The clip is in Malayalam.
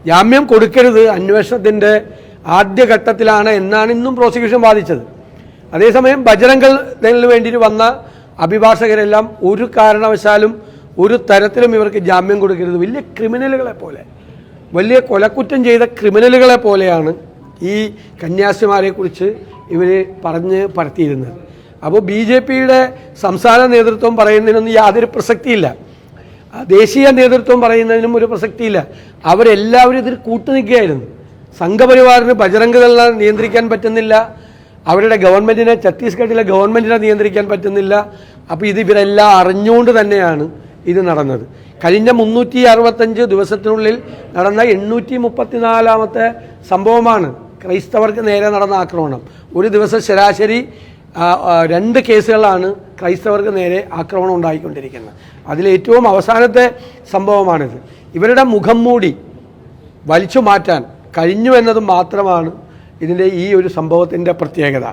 ജാമ്യം കൊടുക്കരുത് അന്വേഷണത്തിൻ്റെ ആദ്യഘട്ടത്തിലാണ് എന്നാണ് ഇന്നും പ്രോസിക്യൂഷൻ വാദിച്ചത്. അതേസമയം ബജരംഗ് ദളിന് വേണ്ടി വന്ന അഭിഭാഷകരെല്ലാം ഒരു കാരണവശാലും ഒരു തരത്തിലും ഇവർക്ക് ജാമ്യം കൊടുക്കരുത്, വലിയ ക്രിമിനലുകളെ പോലെ, വലിയ കൊലക്കുറ്റം ചെയ്ത ക്രിമിനലുകളെ പോലെയാണ് ഈ കന്യാസിമാരെക്കുറിച്ച് ഇവർ പറഞ്ഞ് പരത്തിയിരുന്നത്. അപ്പോൾ BJPയുടെ സംസ്ഥാന നേതൃത്വം പറയുന്നതിനൊന്നും യാതൊരു പ്രസക്തിയില്ല, ദേശീയ നേതൃത്വം പറയുന്നതിനും ഒരു പ്രസക്തിയില്ല. അവരെല്ലാവരും ഇതിൽ കൂട്ടുനിൽക്കുകയായിരുന്നു. സംഘപരിവാറിന് ബജരംഗ് ദളിനെ നിയന്ത്രിക്കാൻ പറ്റുന്നില്ല, അവരുടെ ഗവൺമെൻറ്റിനെ, ഛത്തീസ്ഗഡിലെ ഗവൺമെൻറ്റിനെ നിയന്ത്രിക്കാൻ പറ്റുന്നില്ല. അപ്പോൾ ഇവരെല്ലാം അറിഞ്ഞുകൊണ്ട് തന്നെയാണ് ഇത് നടന്നത്. കഴിഞ്ഞ 365 ദിവസത്തിനുള്ളിൽ നടന്ന 834ാമത്തെ സംഭവമാണ് ക്രൈസ്തവർക്ക് നേരെ നടന്ന ആക്രമണം. ഒരു ദിവസം ശരാശരി 2 കേസുകളാണ് ക്രൈസ്തവർക്ക് നേരെ ആക്രമണം ഉണ്ടായിക്കൊണ്ടിരിക്കുന്നത്. അതിലേറ്റവും അവസാനത്തെ സംഭവമാണിത്. ഇവരുടെ മുഖം മൂടി വലിച്ചു മാറ്റാൻ കഴിഞ്ഞു എന്നത് മാത്രമാണ് ഇതിൻ്റെ ഈ ഒരു സംഭവത്തിൻ്റെ പ്രത്യേകത.